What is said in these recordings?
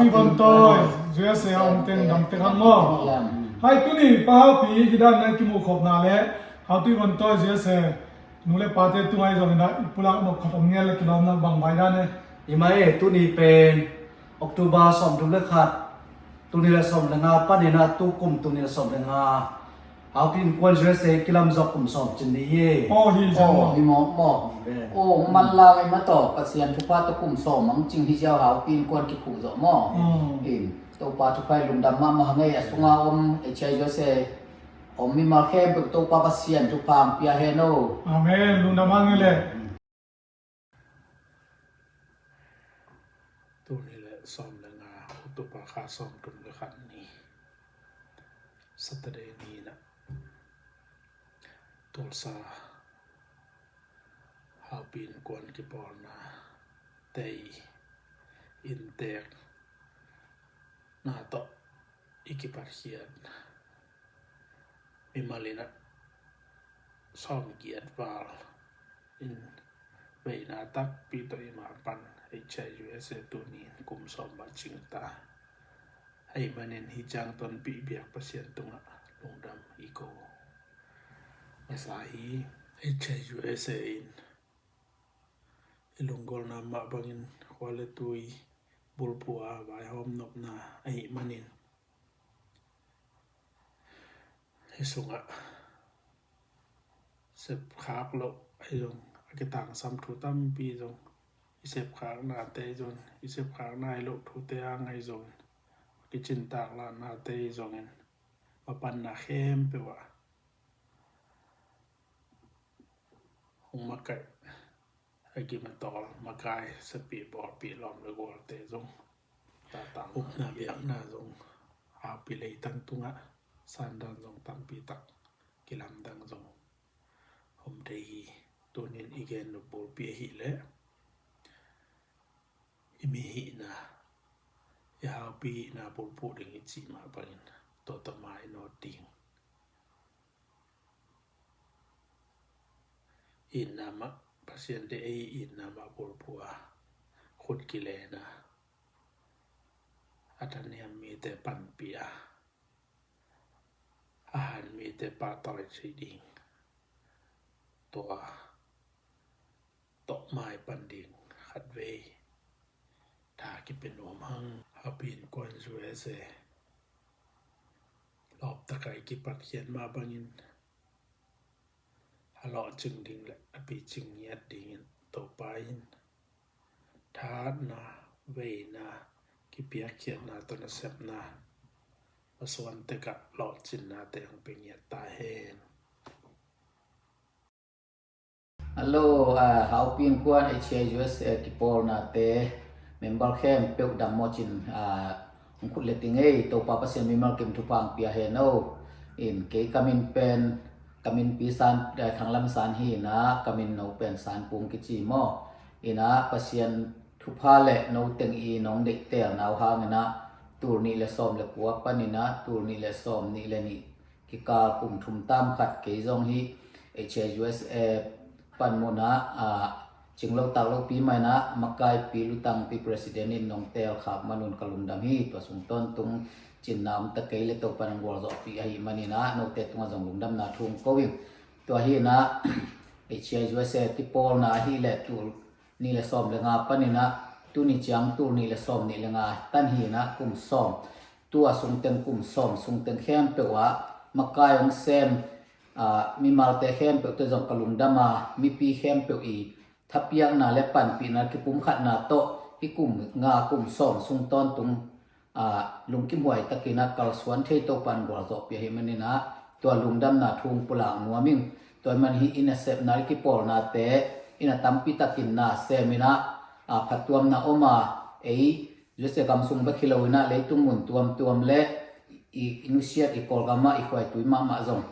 ti bam toy USA om ten dam te han mo hai tu ni pa pi hidan na ki mu khop na le how ti bam toy USA nu le pa te tu ai zo na pulang mo khatom ngel le kilom na bang bai da ne i mai tu ni pen October som tu le khat tu ni le som le nga pa ni na tu kum tu ni le som le nga how tin kwan USA kilam zok kum som chin ni ye oh hi jo hi mo o man la ai ma to ka sian thu pa to kum so mang ching hi jaw hau tin kon ki khu zo mo in to pa thu kai lum dam ma ngai asunga om e chai jo se om mi ma khe bu to pa ka sian thu pam pia he no amen lu na mang le tu ni le som le nga tu pa kha som tum le khat ni Saturday ni na Tulsa how been kwan ki por na tei in tek na to ikiparhian mi malina som giat wal in vei na tak pi to ima pan ai chai USA tu ni kum som ba chingta ai manen hi jang ton pi biak pasien tunga lungdam iko Masahi ai chai USA in ilunggol na ma bangin kwale tui bulpua vai hom nop na ai manin hisunga sep khak lo ai jong akitang sam thu tam pi jong isep khak na te jong isep khak na ai lo thu te angai jong kichin tak la na te jong en papan na khem pe wa hong makai agi matol makai sepi bor pi lom le gol te jong ta tang up na biak na jong a pi lei tang tunga san dan jong tam pi tak kilam dang jong hom dei tunin igen no bol pi hi le imi hi na ya pi na bol pu ding chi ma bangin to ta mai no ding in nama pasien de ai in nama bol pua khut kile na ataniam mi te pan pia ahan mi te pa toy chi dingตัวตกไม้ปันดิงขัดเวถ้าคิดเป็นหัวมังฮาปีนกวนสวยเสรอบตะไคร่กิปักเขียนมาบางินฮาเลาะจึงดิงแหละอปีจึงเงียดดิงตัวไปทาดนะเวนะกิเปียเขียนนะตัวนะเสพนะมาส่วนตะกะเลาะจินนะแต่ยังเป็นเงียดตาเฮนHello, how pin kwan HUS kipol na te member kem pe dam mo chin khut le ting ei to pa pasien member kem thu pang pia he no in ke kamin pen kamin pi san thang lam san hi na kamin no pen san pung ki chi mo ina pasien thu pha le no teng i nong de te naw ha na tur ni le som le puak panina tur ni le som ni le ni ki ka kum thum tam khat ke jong hi HUS pan mo na chinglo taklo pi mai na makai pi lutang pi president in nong tel khap manun kalum dam hi to sung ton tung chin nam ta kai le to pan gol zo pi ai mani na no te tung jong lum dam na thum ko wi to hi na HUS ti pol na hi le tu ni le som le nga pani na tu ni chang tu ni le som ni le nga tan hi na kum som tua sung ten kum som sung ten khem pe wa makai ong sem mi malte khem pe to jong kalung dama mi pi khem pe i thapiang na le pan pi na ki pum khat na to ki kum nga kum som sung ton tung lung kim huai takina kal swan thei to pan gol zo pi he manina to lung dam na thung pulang nuaming to man hi in a sep na ki pol na te ina tampi takin na semina phatuam na oma ei jose kam sung ba khilowina le tung mun tuam le i initiate i polgama i khwai tuima ma zong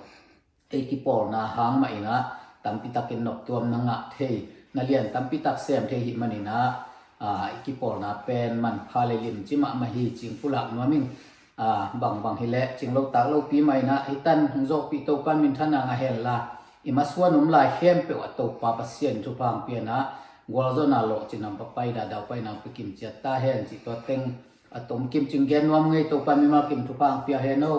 ei ki pol na hang ma ina tampi takin nok tuam na nga thei na lian tampi tak sem thei hi manina ki pol na pen man phale lim chima ma hi ching pulak nuaming bang hi le chinglo tak lo pi mai na hitan hungzo pi to pan min thana nga hel la imaswanum la hem pe wa to pa pasien thu pang pi na golzo na lo chinam pa pai da daw pai na pikim cha ta hen chi to teng atom kim chinggen wam ngai to pa mi mal kim thu pang pia he no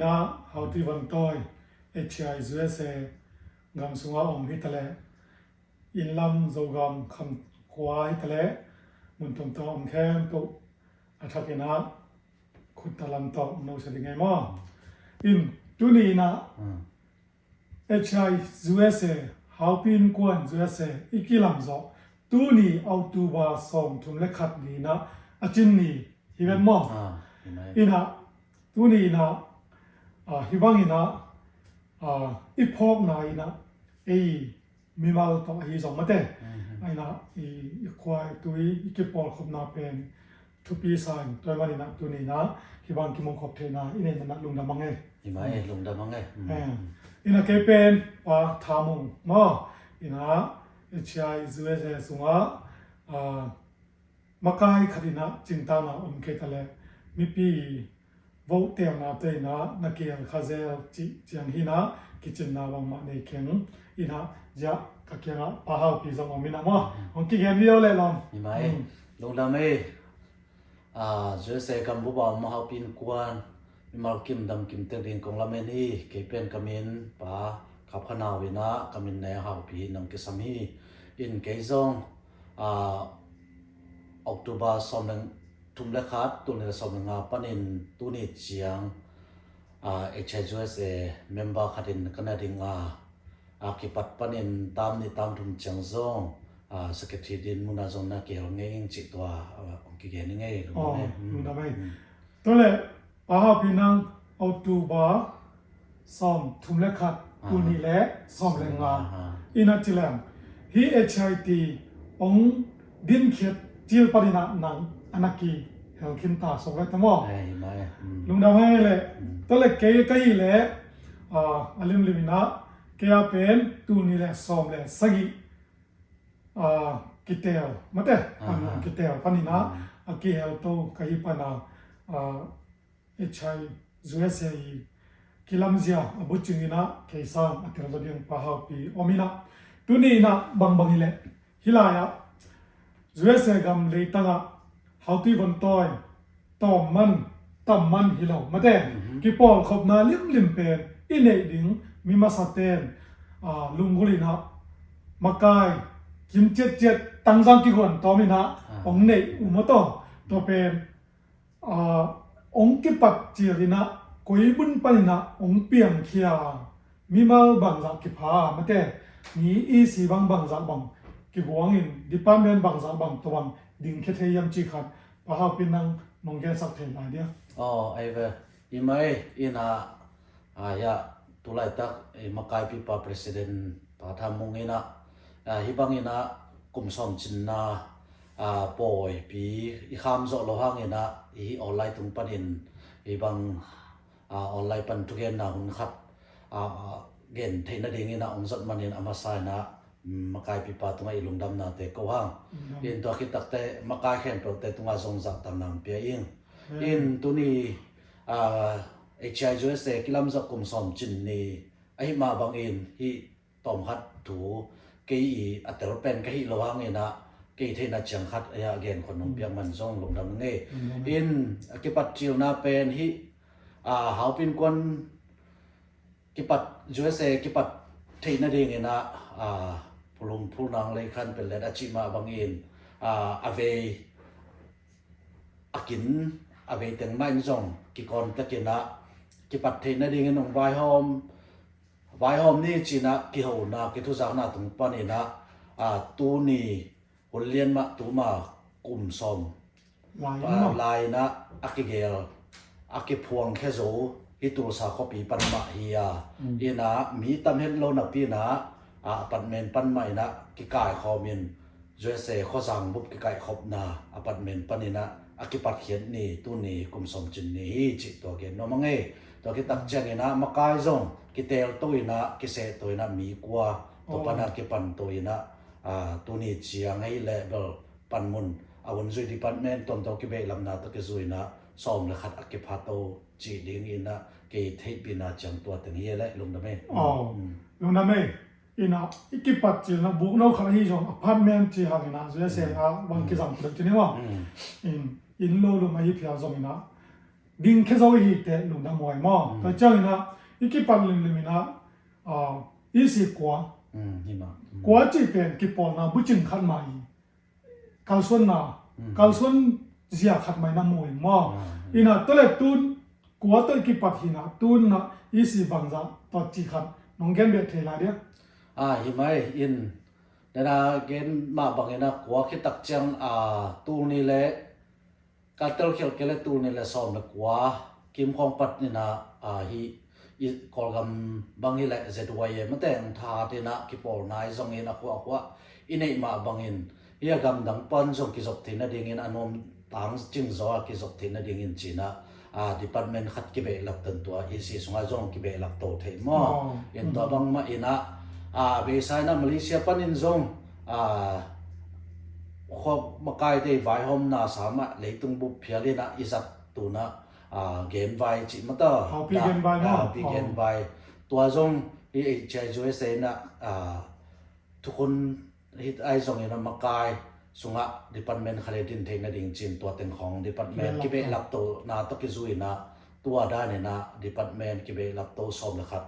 na how ti van toy HI USA gam sunga om hitale in lam zo gam kham khwa hitale mun tom to om khem to athakena khut talam to no se dingai mo in tuni na HI USA how pin kwan USA ikilam zo tuni October som thum le khat ni na achin ni hiven mo ina tuni na hibangina ipok na ina mimal to hi zong mate aina kwai tui ikipol khop na pen thupi san toy mani na tuni na hibang ki mong khop the na ine na lung da mangai imai lung da mangai ina ke pen pa thamung mo ina HI zuwe sunga makai khadina cinta na ke tale mi pi vô tiền na tây na kia khazel chi chiang hi na kitchen na wang ma nei keng ina ja ka kia na pa hau pi zong mi na mo ong ki gen rio le lom imai lung da me jose kam bu ba ma hau pin kwan mi mal kim dam kim te ding kong la men hi ke pen kamin pa khap khana wi na kamin ne hau pi nang ke sam hi in ke zong October som nang tum le khat tu ne som nga panin tu ni chiang HHUSA member khatin kana dinga akipat panin tam ni tam thum chang zong secretary din muna zong na ke nge ing chi twa ki ge ni nge lu da mai to le pa hau pi nang October som thum le khat tu ni le som le nga ina chilam hi HIT ong din khet chil parina nang anaki helkin ta so le tamo lung da mai le to le ke kai le alim limina ke a pen tu ni le som le sagi kitel mate kitel panina aki hel to kai pana HI zuesa kilamzia abuchingina keisam atirodian pahapi omina tuni na bangbangile hilaya zuesa gam leitanga hauti von toy tomman tamman hilo mate kipol khopna lim pen ine ding mimasaten lungulina makai kimchet tangjang ki gon tomina ongne umoto to pen ong ki pat chirina koibun panina ong piang khia mimal bangza ki pha mate ni e si bang bangza bang ki huangin department bangza bang to bang ding khe theyam chi khat pa ha pinang nongge sak the la dia ai ve imai ina ya tulai tak makai pipa president pa thamung ina hibang ina kumsom chinna poi pi I kham zo lo hang ina I online tung panin ibang online pan tu gen na hun khat gen theina ding ina onzat manin amasai na makai pipa tunga ilungdam na te ko hang in to kitak te makai khen pro te tunga zong zak tam nam pia in tuni HIUSA kilam zak kum som chin ni ai ma bang in hi tom khat thu ke atel pen ka hi lo hang ina ke theina chang khat aya gen khon nong pia man zong lungdam nge in kipat chiu na pen hi hau pin kon kipat USA kipat theina ding ina pulung pulnang le khan pel le achima bangin ave akin ave teng main zong ki kon takina ki pat theina ding nong vai hom ni china ki ho na ki thu jak na tung panina tu ni hulian ma tu ma kum som lai na akigel akiphuang khe zo hitul sa copy pan ma hiya ina mi tam hen lo na pi na apartment pan mai na ki kai khomin jose khosang bup ki kai khop na apartment panina akipat khian ni tu ni kumsom chin ni hi chi to gen no mangai to ki tak chang ina makai zong ki tel to ina ki se to ina mi kwa to pana ki pan to ina ตัวนี้เจียงให้แลเบลปันมุนวันจุยดีพาร์ตเมนต์ตอนตัวกิเบลำนาตะกิจุยนะซ้อมเลยขัดอักพาโตจีดิ้งอินนะเกยเทปินาจังตัวตึงเฮียและลงดำเม ลงดำเมอินะอีกปัจจินะบุกนอกขันที่จงอพาร์ตเมนต์ที่หากินะจะเสียบางกิจกรรมเรื่องนี้ว่าอินโลลงมาที่พิจารณาดิ้งแค่จะวิเตลงดำมวยมั่งแต่เจ้าอินะอีกปัจจินะอีสิกว่าจีเป็นกิปอนะบุจินขันมาอีกัลส่วนเสียขัดไม่น้ำมวยมั่งอินะตัวเล็กตุนกว่าตัวกิปัจจินะตุนนะอีสิบังจ้าตัดจีขัดน้องแกนเบียดเทลาเดียหิมายอินเดน่าเกนมาบังเอินะกว่าคิดตักจังตูนี่แหละการเตลเขียวเกลตูนี่แหละซ้อมนะกว่ากิมของปัดนี่นะฮีกอลกัมบังฮิแหละเจดไว้มันแต่งท่าที่นะกิปอลนายจงเงินกว่าอินเอมาบังเอินเฮียกัมดังปันจงกิจกที่นะดิ่งเงินอนมต่างจิงจอกิจกที่นะดิ่งเงินจีนะดีพาร์ตเมนต์ขัดกิเบลับตันตัวอีซีสงาจงกิเบลับโตเทมอยันตัวบังมาอินะเบสายนะมาเลเซียปันินจงขบมาไกลที่ไวฮอมนาสามะเลยตุงบุพเพียรินะอิสัตตัวนะเกมไวจิมาต่อปีเกมไวเนาะปีเกมไวตัวจงที่ใจช่วยเซนะทุกคนฮิตไอจงเห็นมาไกลสุงะดีพาร์ตเมนต์คาเลดินเทงนะดิ่งจินตัวเต็งของดีพาร์ตเมนต์กิเบลับโตนาตกิจุยนะตัวด้านเนี่ยนะดีพาร์ตเมนต์กิเบลับโตสอบนะครับ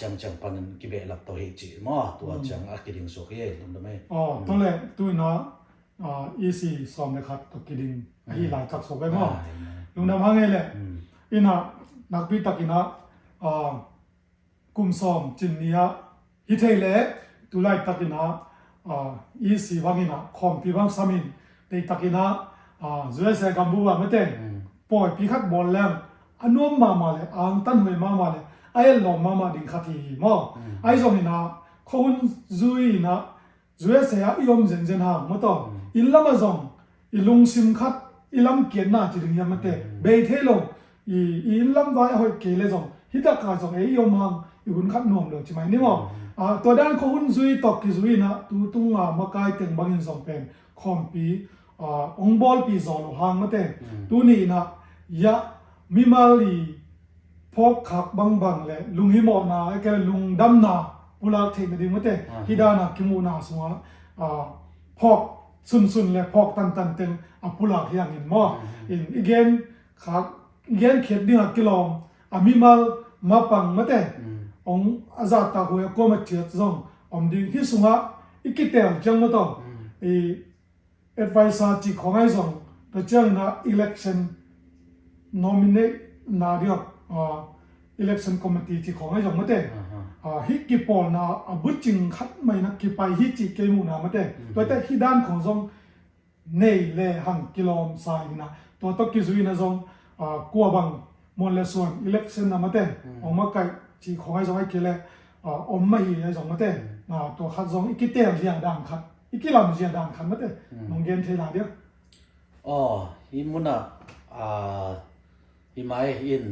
จังปันกิเบลับตัวเฮจิมาตัวจังอากิดิงสุขเย่ตรงนั้นไหมตัวเล็กตัวนะอีซีสอบนะครับตัวกิดิงที่หลายกับสอบไปมั้งลงน้ำพังเองแหละอินะนักบิตากินะกุมสอมจินเนียฮิเทเลตุไลตากินะอีซีวังินะคอมพิบังสามินเตตากินะเจสเซกัมบูวาเมเตปอยพิคัดบอลแล้วอันนู้นมาเลยอังตันหวยมาเลยไอ้หลอมมาดิ่งขัดที่มั้งไอ้ส่วนนี้นะคนจุยนะจุยเสียยอมเจนหางมาต่ออิลลัมซองอิลุงซิมขัดอิลัมเกียนน่าจะดึงยามเตเบยเทลงอิลัมไว้หอยเกลซองฮิตากาซองยอมหางหุ่นขัดนวมเลยใช่ไหมนี่มั้งตัวด้านคนจุยตอกกิจุยนะตุงมาไกลเต็งบางอินซองเป็นคอมปีองบอลปีซอลหางมาเตตัวนี้นะยะมิมาลีพอขักบางเลยลุงฮิโมนาไอ้แกลุงดำนาปุลาเทนดิ่งมาเตฮิดานะกิมูนาสวะพอกซุนเลยพอกตันเต็งปุลาที่ยังเห็นมั้งอีกเกนขักอีกเกนเข็ดดิ่งกิโลมิมาลมาปังมาเตองอาซาตาหัวก็มาเจียดซองดิ่งฮิสุงะอีกเตลจังมาต่อadvisor จีของไอ้ซองแต่เจ้าหน้า election nominate นาเดียวelection committee จีของไอ้ซองมาเตฮิกิปอลนะบุจิงขัดไม่นักกิไปฮิจิเกมูนามาเตแต่ที่ด้านของซองเนยเลหังกิโลมไซนะตัวตกิจุยนะซองกัวบังมอลเลส่วน election นะมาเตออกมาไกจีของไอ้ซองไอ้เกลไม่ไอ้ซองมาเตตัวขัดซองอีกเตลเสียด่างขัดอีกลำเสียด่างขัดมาเตน้องเกนเทลาเดียวฮิมุนะฮิมายอิน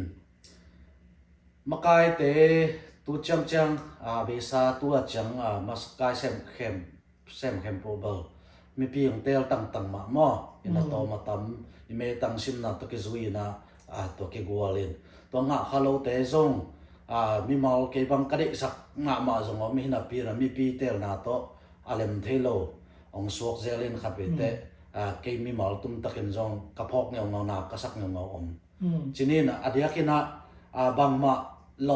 มาไกเตตัวจังเบซาตัวจังมาสกายเซมเข้มโปรเบลมีเพียงเตลตั้งมาหม้ออินตัวมาตั้มอิเมตั้งชิมนะตัวเกจุยนะตัวเกกัวลินตัวงะฮัลโหลเตซงมีมาเกบังกระดิสักงะมาจงมีนาปีนะมีปีเตลนาโตอาเลมเทโลองสวกเซลินขับเตเกมีมาตุ้มตะกินจงกระพอกเงาหนักกระสักเงาทีนี้นะอดียกินะบางมาโล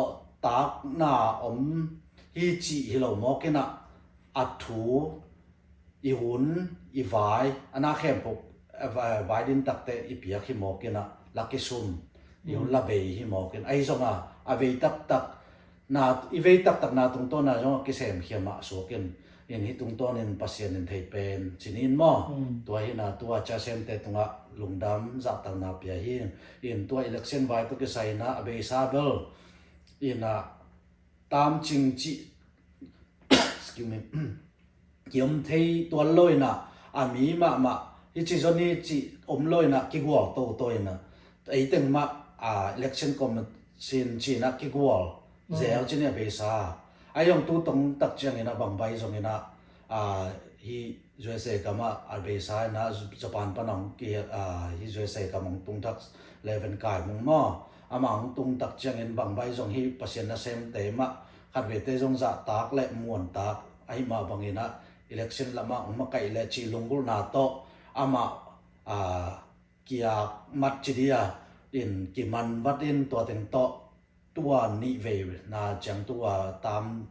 ตากหน้าฮีจีฮิโลมอกินะอัดถูอีหุ่นอีไวอันน่าเข้มปกไวดินตักเตอีเปียกิมอกินะลักกิซุมอีหุ่นละเบยฮิมอกินไอซงเวตักนาอีเวตักนาตรงต้นนะจงกิเซมเขียมาสวกินยันฮิตรงต้นนั้นปัสยันเทเป็นชินินมอตัวหินะตัวจะเซมเตตรงลุงดำจับตังนาเปียหินยันตัวอิเล็กชันไว้ตัวกิไซนะเบซาเบลยันตามจริงจีexcuse me ยมเทตัวลอยนะมีมาฮิจิจนี่จีลอยนะกิกวอลโตนะไอตึงมาelection commission จีนะกิกวอลเซลจีเนี่ยเบซาไอ้ยองตู้ตรงตักจังเงินะบางใบจงเงินะ hi USA kama arbesa na Japan panong ki hi USA kamong tungtak 11 kai mong mo amang tungtak chang en bang bai jong hi pasien na sem te ma khat ve te jong za tak le muan tak ai ma bangina election lama ma kai le chi lungul na to ama kia mat chidia in ki man watin to teng to tua ni ve na chang tua tam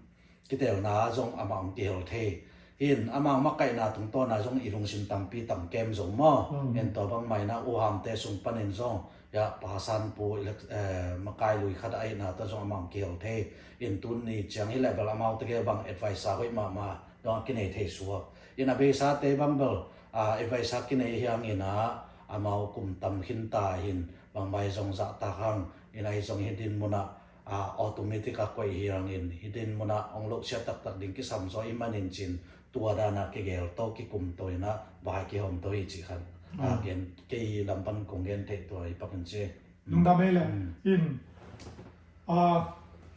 kitel na jong amang ti hol the in amang makai na tung to na jong irung sim tampi tam kem jong mo en to bang mai na u ham te sung panin jong ya pasan pu makai lui khat ai na ta jong amang kel the in tun ni chang hi level amau te ke bang advice hoi ma dong ki nei the suwa in a be sa te bang bel advice ki nei hiang ina amau kum tam hin ta hin bang mai jong za ta hang in ai jong hidin muna automatic a koi hiang in hidin muna ong lok sia tak tak ding ki sam zo imanin chin tua dana ke gel to ki kum toina ba ki hom to hi chi khan gen ke lampan kong gen te to i pakan che lungda mele in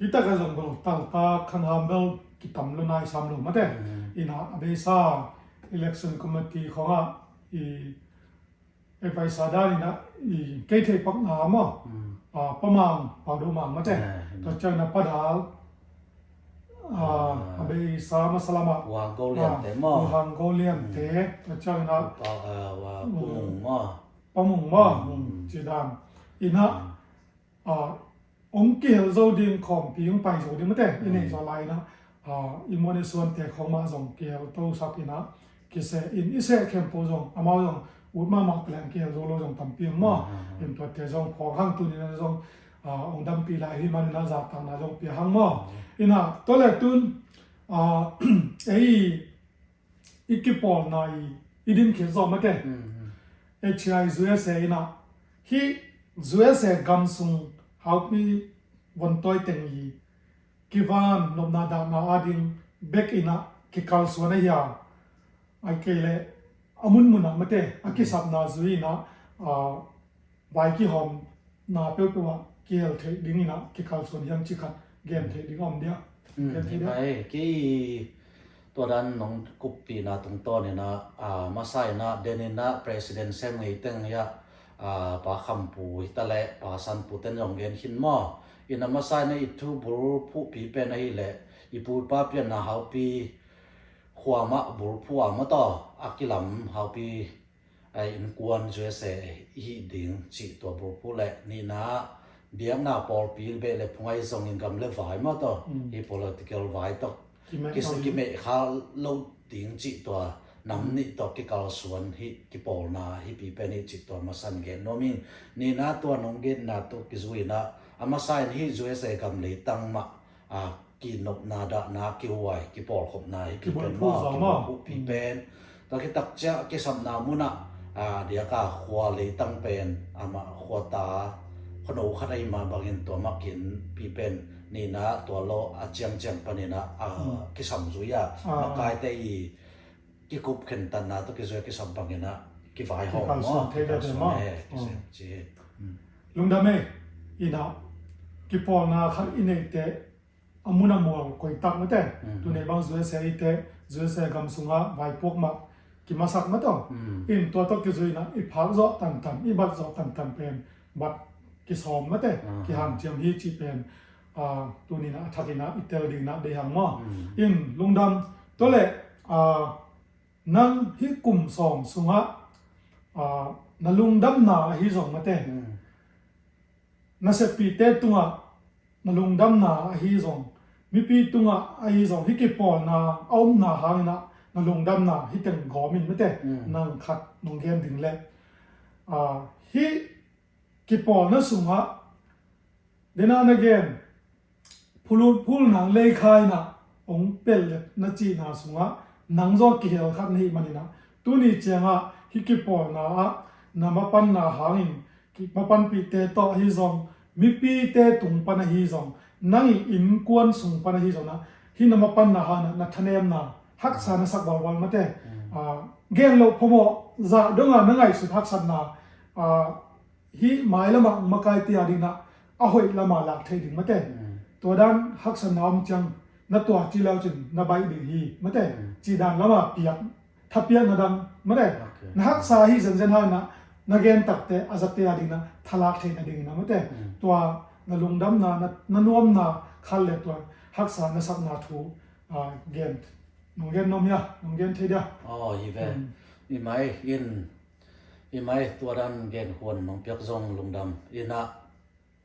ita ka jong bol tal ta khan hambel ki tam lo nai sam lo mate ina abesa election committee khonga I advice da ni na I ke the pak na ma pamang pa do ma mate to chang na pa dal abesa masalama wa go lian te mo hang go lian te to chang na wa pumung mo pamung ma chi dan ina ong kel zo din khom pi ong pai zo din mate ine zo lai na imone suan te khom ma zong kel to sak ina ki se in ise kem po zong amao zong ut ma mak plan kel zo lo zong tam pi ma in to te zong pho hang tu ni na zong ong dam pi lai hi man na za ta na zong pi hang ma ina to le tun ei ikipol na idin ke zo mate HI USA ina hi USA gamsung how we one toy teng yi kivan nomna da na ading back ina ki kalswana ya ai kele amun muna mate akisap na zui na vai ki hom na pe pe wa kel the ding ina ki kalswan yang chi khat game the ding om dia ai ki to dan nong kupi na tung to ni na masai na denina president sem ngai teng ya pa kham pu itale pa san pu ten jong gen hin mo ina masai na itu bur pu pi pe na hi le ipu pa pe na hau pi khwa ma bur pu ma to akilam hau pi ai in kuan je se hi ding chi to bur pu le ni na biang na por pi be le phungai song in gam le vai ma to hi political vai to ki me kha lo ding chi to nam ni to ki kal suan hi ki pol na hi pi pe ni chi to ma san ge no min ni na to nong ge na to ki zui na ama sai hi zui se gam le tang ma ki nop na da na ki wai ki pol khop na hi ki pen ma ki pi pen to ki tak cha ki sam na mu na dia ka khwa le tang pen ama khwa ta khono kharai ma bangin to ma kin pi pen ni na to lo chiang pa ni na ki sam zu ya ma kai te I ki kup khen tan na to ki zo ki sam bangin na ki vai ho ma chi lungda me ina ki pol na khat ine te amuna mo koi tak mate tu ne bang zue se ite zue se gam sunga vai pok ma ki masak ma to in to ki zui na I phak zo tan I bat zo tan pen bat ki som mate ki ham chiam hi chi pen tu ni na thakina itel ding na de hang ma in lungdam to le nang hi kum som sunga na lungdam na hi zong mate na se pi te tunga na lungdam na hi zong mi pi tunga hi zong hi ki pol na om na hang na na lungdam na hi teng gomin mate nang khat nong gen ding le hi ki pol na sunga dena na gen phul nang le khai na ong pel na chi na sunga nang zo ki hel khat ni manina tu ni chenga hi ki pol na ma pan na hangin ki ma pan pi te to hi zong mi pi te tung pan hi zong nang in kuan sung pan hi zong na hi na ma pan na ha na thanem na hak sa na sak wal mate gen lo phomo za donga na ngai su hak san na hi mai lama makai ti adina a hoi lama lak thei ding mate to dan hak san nam chang na tua chi lao chin na bai de hi mate chi dan lama piak thapiak na dam mate na hak sa hi zen ha na gen takte azate adina thalak the na ding na mate tua na lungdam na nuam na khal le tua hak sa na sak na thu gen nong gen nom ya nong gen the dia hi ve i mai tua dan gen hon nong piak zong lungdam ina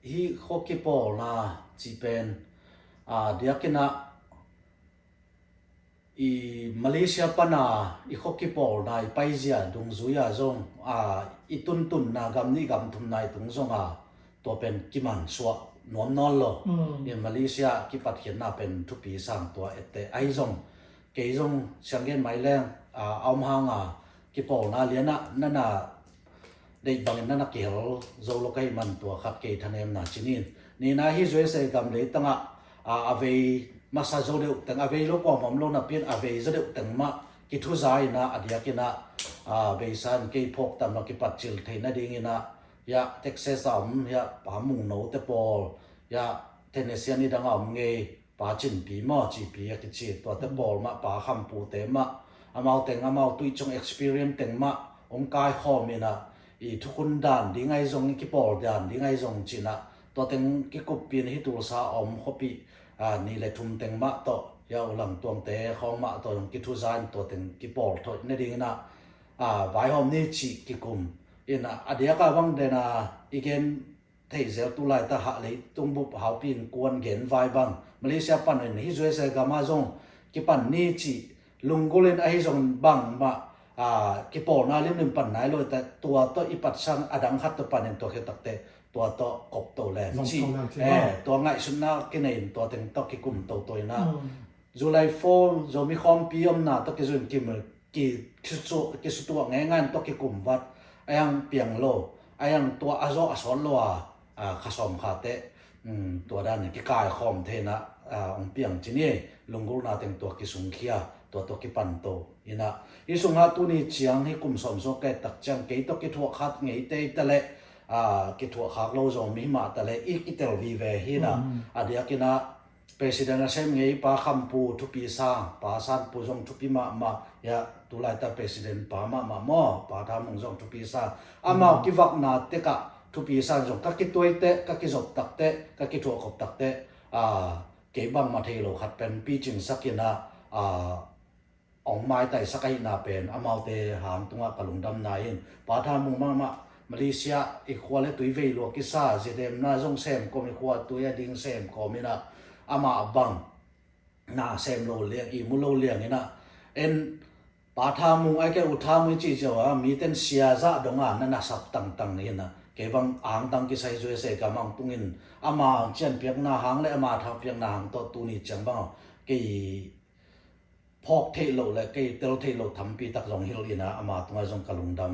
hi khoki pol na chi pen diakina i Malaysia pana i khoki pol na i paizia dung zuya zong i tun na gam ni gam thum nai tung zonga to pen kiman swa nom nol lo in Malaysia ki pat hian na pen thu pi sang to ete ai zong ke zong changen mai leng aum hanga ki pol na liana nana dei bang nana ke hol zo lo kai man to khat ke thanem na chinin ni na hi zoi se gam le tanga ave masa zo de tang ave lo ko mom lo na pin ave zo de tang ma ki thu zai na adia ke na be san ke phok tam na ki pat chil theina ding ina ya Texas ya pa mung no te pol ya Tennessee ni dang nge pa chin pi ma chi pi ya ki chi to te pol ma pa kham pu te ma amau teng amau tui chung experience teng ma ong kai khom ina i thukun dan dingai zong ki pol dan dingai zong china to teng ki kup pin hi tur sa om khopi ni le thum teng ma to ya ulang tuang te khong ma to ki thu zan to teng ki pol tho ne ding na vai hom ni chi ki kum ina adia ka bang de na igen thei zel tu lai ta ha le tung bu hau pin kuan gen vai bang Malaysia pan ni zoi se ga ma zong ki pan ni chi lungulen ai zong bang ma ki pol na lim pan nai lo ta tua to i pat sang adang khat to pan en to ke takte tua to kop to le chi to ngai sun na ke nei to teng to ki kum to toina July 4 zo mi khom piom na to ke zun kim ki su to ngai ngan to ki kum wat ayang piang lo ayang to azo ason lo khasom kha te to dan ki kai khom the na ong piang chini lungul na teng to ki sung khia to ki pan to ina isunga tu ni chiang hi kum som so ke tak chang ke to ki thu khat ngei te tale ki thu khak lo zo mi ma tale I ki tel vi ve hi na adia kina president na sem ngei pa khampu thu pi sa pa san pu jong thu pi ma ya tu lai ta president pa ma mo pa tha mong jong thu pi sa amao ki vak na te ka thu pi sa jong ka ki toi te ka ki zop tak te ka ki thu khop tak te ke bang ma thei lo khat pen pi chin sakina ong mai tai sakai na pen amau te ham tunga kalungdam na in pa tha mung ma Malaysia i khwale tui vei lo ki sa jedem na jong sem ko mi khwa tu ya ding sem ko mi na ama bang na sem lo liang I mu lo liang ina en pa tha mung ai ke utha mu chi jawa mi ten sia za donga na sap tang ina ke bang ang tang ki sai joi se ka mang tungin ama chen piak na hang le ama tha piak na hang to tu ni chang bang ke phok thei lo le ke tel thei lo tham pi tak jong hil ina ama tunga jong kalungdam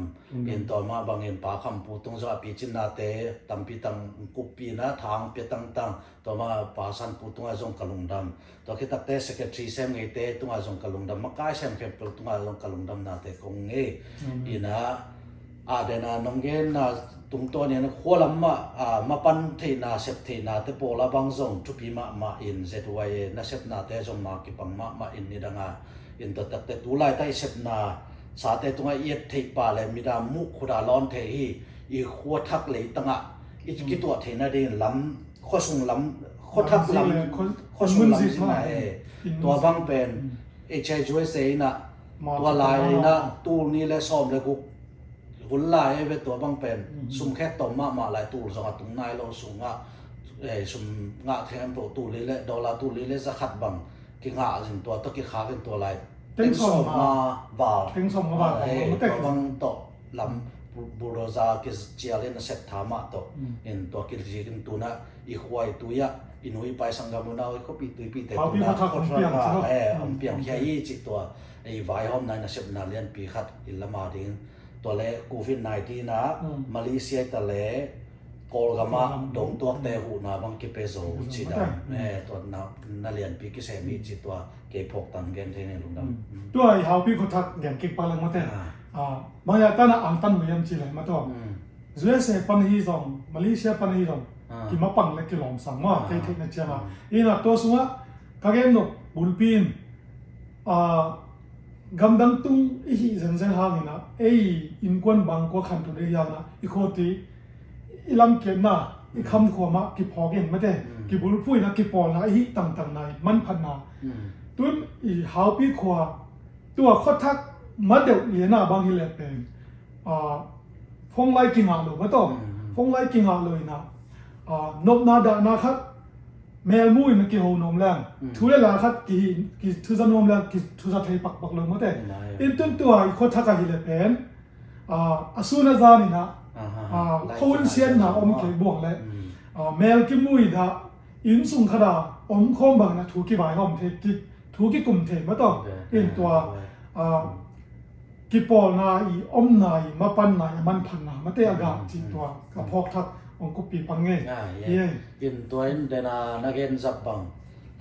in to ma bangin pa kham pu tung za pi chin na te tam pi tang ku pi na thang pe tang to ma pa san pu tunga jong kalungdam to ke tak te secretary sem ngei te tunga jong kalungdam ma kai sem ke pe tunga jong kalungdam na te kong nge ina dena nonggen na tung to ne na kholam ma pan thei na sep thei na te pola bang jong thu pi ma in zwy na sep na te jong ma ki pang ma in ni danga in to tak te tu lai tai sep na sa te tunga yet thei pa le mi da mu khuda lon the hi I khwa thak le tanga I ki to thei na de lam kho sung lam kho thak lam kho sung lam ji na to bang pen HI joi se na to lai na tu ni le som le ku hun lai ve to bang pen sum khe to ma lai tu so nga tung nai lo sunga sum nga them pro tu le dollar tu le za khat bang ki nga jin to ki kha gen to lai teng som ma ba to bang to lam buroza ki chiale na set thama to in to ki jin tu na I khwai tu ya inui pai sangamuna ko pi tu pi te na am piang khia I chi to ai vai hom nai na sep na lian pi khat ilama ding to le COVID-19 na Malaysia ta le kolgama dong tuak te hu na bang ki peso chi da to na lian pi ki se mi chi to ke phok tan gen the ne lung dam to ai hau pi ko thak gen ki pa lang ma te ma ya ta na ang tan mu yam chi le ma to zue se pan hi zong Malaysia pan hi zong ki ma pang le ki lom sang ma te na cha ma ina to suwa ka gen no บุลปีนกำดังตุงอีเซนเซนหางินะอินกวนบางก็คันตุเดียนะอีโคตีอีลำเกียนนะอีคำขวมากิพอเกนไม่ได้กิบุลพุยนะกิปอนะอีต่างๆในมันพันนาตุนอีหาวปีขวาตัวข้อทักมาเดียวเลียนะบางทีแหละเป็นฟงไลกิงอาเลยไม่ต้องฟงไลกิงอาเลยนะนบนาดานะครับแมวมุ้ยมันกี่หัวนมแรงทุเรศละครับกี่ทุจนมแรงกี่ทุจเทปักเลยมั้งแต่อินตุนตัวอีกคนทักกันเลยเป็นอาสุนัจานี่นะคนเสียนนะอมเก็บบวงเลยแมวกี่มุ้ยนะอินสุงขดาอมคอมบางนะถูกกี่ใบหอมเทกิถูกกี่กลุ่มเทไม่ต้องอินตัวกี่ปอนาอีอมนายมาปันนายมันพันนาไม่ได้อากาศจีตัวกับพอกทักองกุปีปังเงยอินตัวอินเดนานักเรียนจับบัง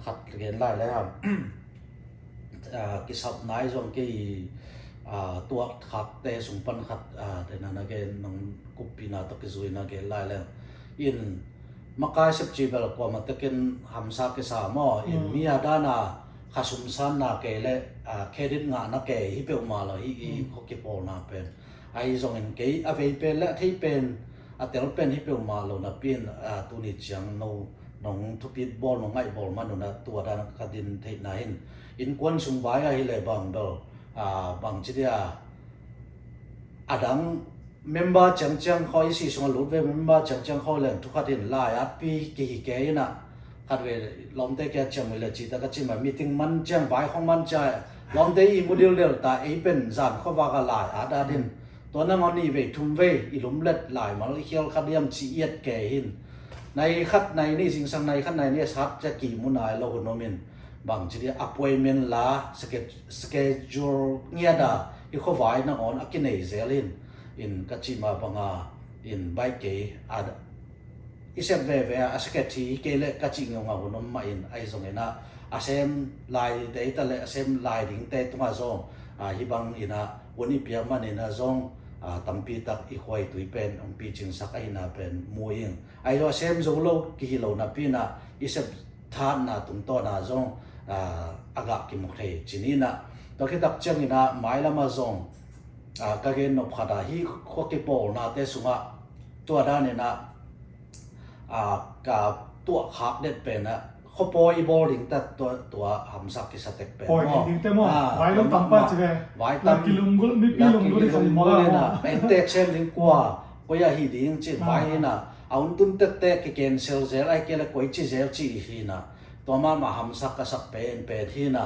ขัดเรียนไล่แล้วครับกิสับนายส่งกี่ตัวขัดเตะสุงปันขัดเดนานักเรียนน้องกุปีนาตะกิจุยนักเรียนไล่แล้วอินมักกายสิบจีเบลกว่ามันตะกินหำซากิสามออินมีอาดานาข้าสมสันนาเกลเลเครดิตงานักเกยฮิเปอมาเลยฮิเขาเก็บโอนาเป็นไอ้ส่งเงินเกยอเวเป็นและที่เป็นแต่เราเป็นฮิเปอมาเลยนะเป็นตัวนี้จังน้องทุบิดบอลน้องไงบอลมันนะตัวด้านกระดินเทนายอินควนสุงไว้ไอ้เลยบางเบลบางทีเดียดังเมมเบอร์จังเขาอีสิส่งรูปเวเมมเบอร์จังเขาเลยทุกคนเห็นไล่ปีกี่เกยนะคัดเวลองเตะแกจังเวลาจีตากระจิมามีติ้งมันจังไว้ของมันใจลองเตะอีโมเดลเดลแต่เป็นจานเขาว่ากันหลายดาดินตัวนั้นมันนี่เวทุ่มเวอีลุมเล็ดหลายมันเขียวขัดเยี่ยมจีเอียดแก่หินในขัดในนี่สิ่งสังในขัดในนี่ชัดจะกี่มุนายเราคนนมินบางทีอัพเวเมนลาสเกจูเงียดาอีเขาไว้นั่งอ่อนอักกินเนเซลินอินกระจิมาบังอาอินใบเกอิเซมเวอาสเกตีเกเลกะจิงงาวนมมาอินไอซงเอนะอาเซมไลเตตะเลอาเซมไลดิงเตตุมาซงฮิบังอินะวันนี้เปียมันอินะซงตัมปีตักอีควายตุยเป็นองปีจิงสักไอนะเป็นมวยงไอโรเซมซงโลกิฮิโลนะปีนะอิเซมทานนะตุงโตนะซงอากากิมุขเทจินีนะตอคิตักจังอินะไมลามาซงกะเกนนบขดาฮิโคกิโปนะเตสุงะตัวด้านเนี่ยนะกับตัวขาเด็ดเป็นนะเขาปอยบอลลิงแต่ตัวหำสักที่สเต็ปเป็นปอยลิงแต่หม้อไว้ต้องตั้งป้าใช่ไหมไว้ตั้งกิลุงก็ไม่ปีลุงก็ได้ส่งมาเลยนะเป็นเตะเช่นลิงกว่าก็อย่าหิดิ้งจีไว้นะเอาตุ้นเตะกิเกนเซลเซลไอเกลก็อีจีเซลจีฮีนะตัวมาหำสักก็สักเป็นที่นะ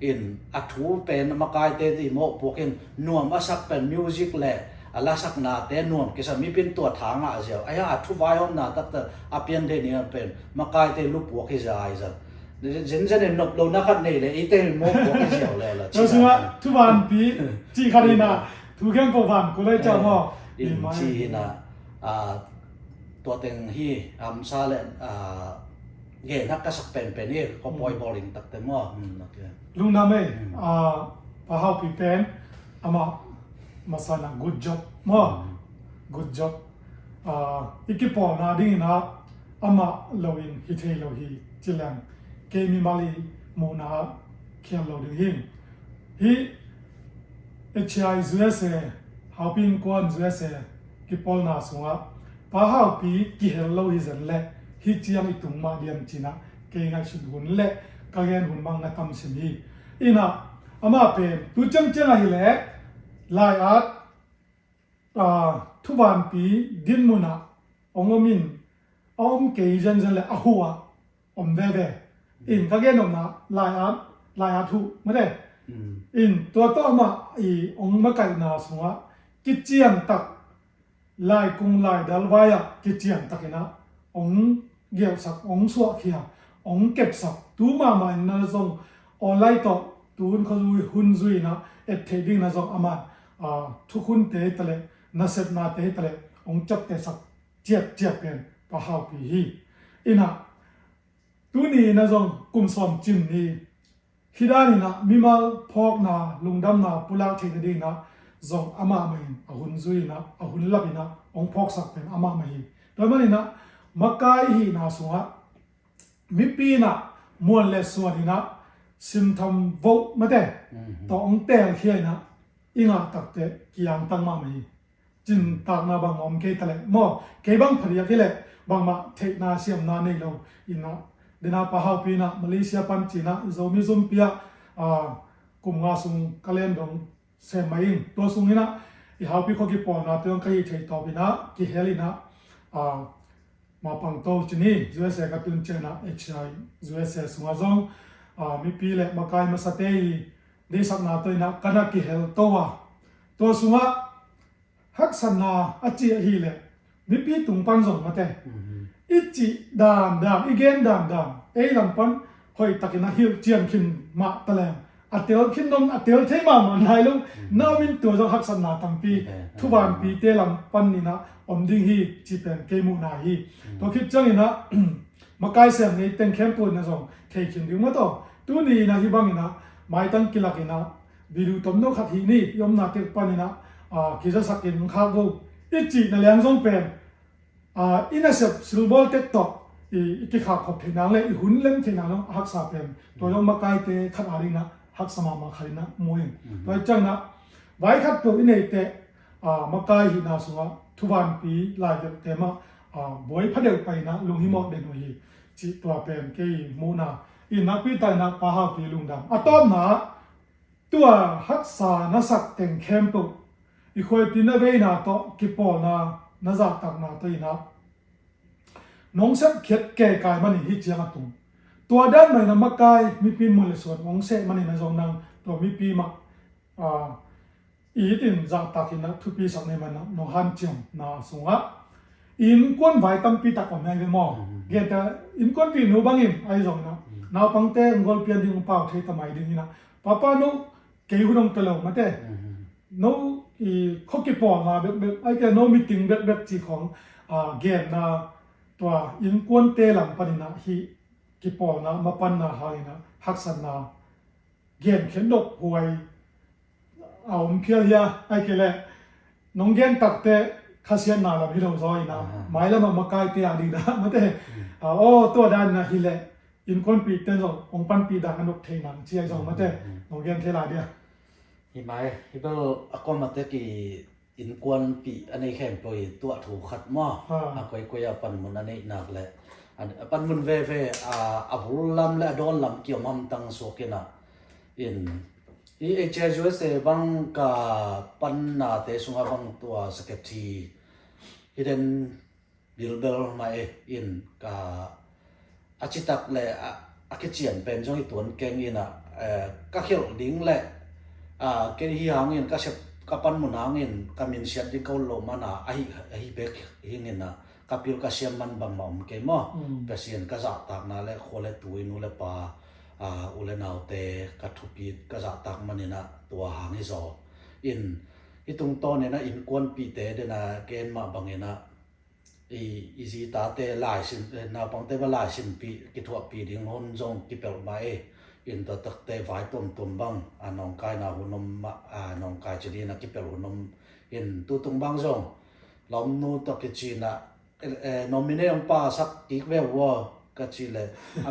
อินอัฐูเป็นมากายเตะที่โมพวกอินนวมสักเป็นมิวสิกแหละลาสักนาเตนวมกิสมีเป็นตัวทางเสียวไอ้ทุไว้ห้องนาตักแต่อาเปียนเทนี่เป็นมากายเตลุปวกิจายจันเจนนบโลนักนี่เลยไอ้เตนโมปวกิเสียวเลยล่ะเราสึกว่าทุกวันปีจีคารินาทุกแห่งปวันก็เลยจะว่าอินจีนะตัวเต็งฮีซาเลเงี้ยนักก็สักเป็นนี่เขาปล่อยบอลลิงตักแต่หม้อลุงน้ำเองพาเขาปีเป็นมาสานะ good job มา good job อีกปอนาดิ้งนะเราอินฮิตเฮเราฮีจิลังเกมีมาลีโมนาเขียนเราดิ้งหินฮีHI ZSฮาปินกวน ZS กิปอลนาสงะพาเขาปีกิเฮลเราฮิจันเล่ฮิจิยังอีตุงมาเดียมจีนะเกงาชุดหุ่นเล่กางเกงหุ่นบางนักทำสิมีอินะเป็นตุจังเจงอะไรเล่ลายอาร์ทุกวันปีดินมุนะองมินเกย์จันเลยหัวเวอินก็แค่นั้นนะลายอาร์ทุไม่ได้อินตัวต่อมามาไก่นาสงะกิจยังตักลายกุงลายดัลวายะกิจยังตักนะเกี่ยวสักสวะเขียเก็บสักตูมานะจงออนไลน์ต่อตูนเขาดูหุ่นซุยนะเทดิ้งนะจงทุกคนเตะตะเลนัสเซตนาเตะตะเลจับเตะสักเจียบเป็นปะฮาวปีฮีอินะตัวนี้นะจงกุมสอมจิมนี้ฮิดานี่นะมีมาพอกนาลุงดำนาปุลาเทดิ้งนะจงไม่หุ่นซุยนะหุ่นลับนะพอกสักเป็นไม่โดยมันนี่นะมักกายฮีนะสวะมีปีนะมวลเลสวนี่นะ ซิมทำโวมาแต่ต่อองเตลเขียนะอิงาตักเตกิยังตั้งมาไม่จินตากนาบางอมเกตะเลมอเกบังพริยกิเลบางมาเทนาเซียมนาเนลอินะเดนาปะฮาวปีนะมาเลเซียปันจีนะอิโซมิซุมเปียกุมงาซุงกะเลนดงเซมาอิงตัวซุงนี่นะอีฮาวปีขอกิปอนะเตืองไกเทตอบินะกิเฮลินะมาปังโตจินี USA กับตุนเจนะ HI USA สุงาซงมีปีเล็มากายมาสเตย์ได้สักนาตัวนะกันกิเฮลตัวสุงะฮักสันนาอจิฮีเล่มีปีตุงปันซงมาแต่อิจิดามอีเกนดามเอลัมปันหอยตะกินะฮิลเจียนคินมาตะแลงอัตเตลคินนมอัตเตลเทมามันไฮลุนาวินตัวจงฮักสันนาตัมปีทุบานปีเตลัมปันนี่นะอมดิ้งฮีจีเป็นเกมุนาฮีตัวคิดจังนี่นะมากายเสียงนี้เต็งเข้มปุ่นนะซงเทคินดิวมาต่อตัวนี้นะที่บางนี่นะไม่ตั้งกิลักนะวิดูตมโนขัดฮีนี่ยมนาเตปันนี่นะกิจสักกินข้าวอิจินั่นเลี้ยงซงเป็นอินาเซปซิลบอลเต็กต่ออีกขาขบเทนังเลยอีหุ่นเล่มเทนังฮักษาเป็นตัวยมมากายเตขัดอารินะฮักษมามาคารินะมวยโดยจังนะไว้ขัดตัวอินเนเตมากายหินาสุวะทุบานปีลายเตมาบอยพัดเดลไปนะลุงหิมอเดนวีจิตัวเป็นเกยมูนาอินักปีตายนักปะฮาปีลุงดำอะตอมนะตัวฮักษานาสักเต็งเข้มปุอีคอยปีนาเวนาโตกิปอนานาจักตักนาตัวนะน้องเสกเขียดแก่กายมันนี่เจียงตุงตัวด้านไหนนะมากายมีปีมูลส่วนน้องเสกมันนี่นะจงนางตัวมีปีมาอีตินจักตักินะทุปีสักในมันนะน้องฮันเจียงนาสงะอินก้นไว้ตั้มปีตักของแม่เป็นหม้อเกี่ยแต่อินก้นปีนูบังอินไอ้จงนะนาปังเต้งกอลเปียนดิ้งเปล่าเทตไมดิ้งนะป้าป้านูเกี่ยวกับตลกมาเต้นูอีข้อกิปอมาแบบไอ้แกนูมีติงแบบจีของเกี่ยนะตัวอินก้นเตลังปนินะฮีกิปอนะมาปันนะหายนะฮักษณะเกี่ยเข็นดกหวยเอาเพียเฮียไอ้แกเลยน้องเกี่ยตักเตข้าเสียนาละพี่เราซอยนะหมายแล้วมากายเตียดีนะมาเต้โอ้ตัวด้านนะฮิเลอินคนปีเต้นส่งองปันปีดังนกเทนังเชียส่งมาเต้น้องเกี่ยเทลาเดียฮิไมฮิเบลอากอนมาเตกีอินกวนปีอันนี้แข่งปอยตัวถูกขัดม้อากวยกวยปันมุนอันนี้หนักเลยอันปันมุนเวอับรุลลัมและโดนลัมเกี่ยวมั่มตังโซกินะอินอีเอเจจูเอสบังกาปันนาเตสุงาบังตัวสเก็ตทีฮิเดนบิลเบลมาอินกาอาชิตักและอาคิเจียนเป็นช่วงที่ตัวเก่งอินก็เขียวดิ้งและเกลี่ยหางอินก็เช็ดกับปันมุนหางอินก็มินเชียดดิ้งเขาลงมานะไอเบกหิงอินนะกับพิลก็เชียมันบังมั่มเกมอ่ะเปเซียนก็จะตักนะและโคเลตุยนูเลปาอุเลนาวเตกัทุปีก็จะตักมันนี่นะตัวหางที่สออิตรงต้นเนี่ยนะอินกวนปีเตเดนะเกณฑ์มาบังเนี่ยนะอีซีตาเตลายสินนาปังเตมาลายสินปีกิทัวปีดิ้งฮอนจงกิเปลมาอินตัวตักเตไฟตุ่มบังน้องกายนาหุนมน้องกายจะดีนะกิเปลหุนมอินตัวตุ่มบังจงลอมนูตักกิจีนะนอมิเนองป้าสักอีกเววก็จีเลย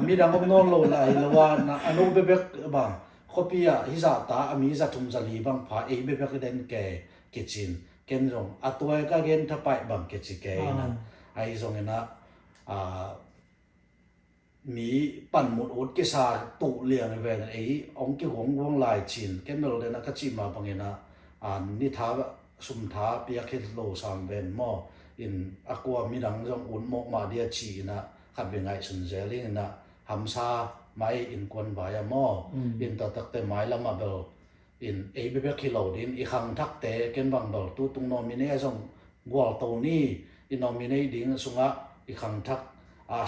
มีดังก็นอนโลละไอ้ละว่านะอนุเบเบกบังคอปีฮิซาตามีจะทุ่มจะลีบังพาเบเบกเดนแกกิจินเกนจงตัวก็เกนทับไปบังกิจิแกนะไอ้จงนะมีปั่นหมดอดกิสาตุเลียงเวงไอ้องค์กิหงวงลายจินเกนเมลเดนะก็จีมาบังนะนิทาสุมทาเปียคิดโลสามเวนมออินอากวมีดังจงอุ่นหมกมาเดียชีนะขัดเป็นไงสุนเจลิงนะหำซาไม่อินกวนบายมออินตัดตักเตไม้ละมาเบลอินเอเบเบคิโลดินอีขังทักเตเกนบังเบลตู้ตุงนอมิเนจงกัวตัวนี้อินนอมิเนดิ้งสุงะอีขังทัก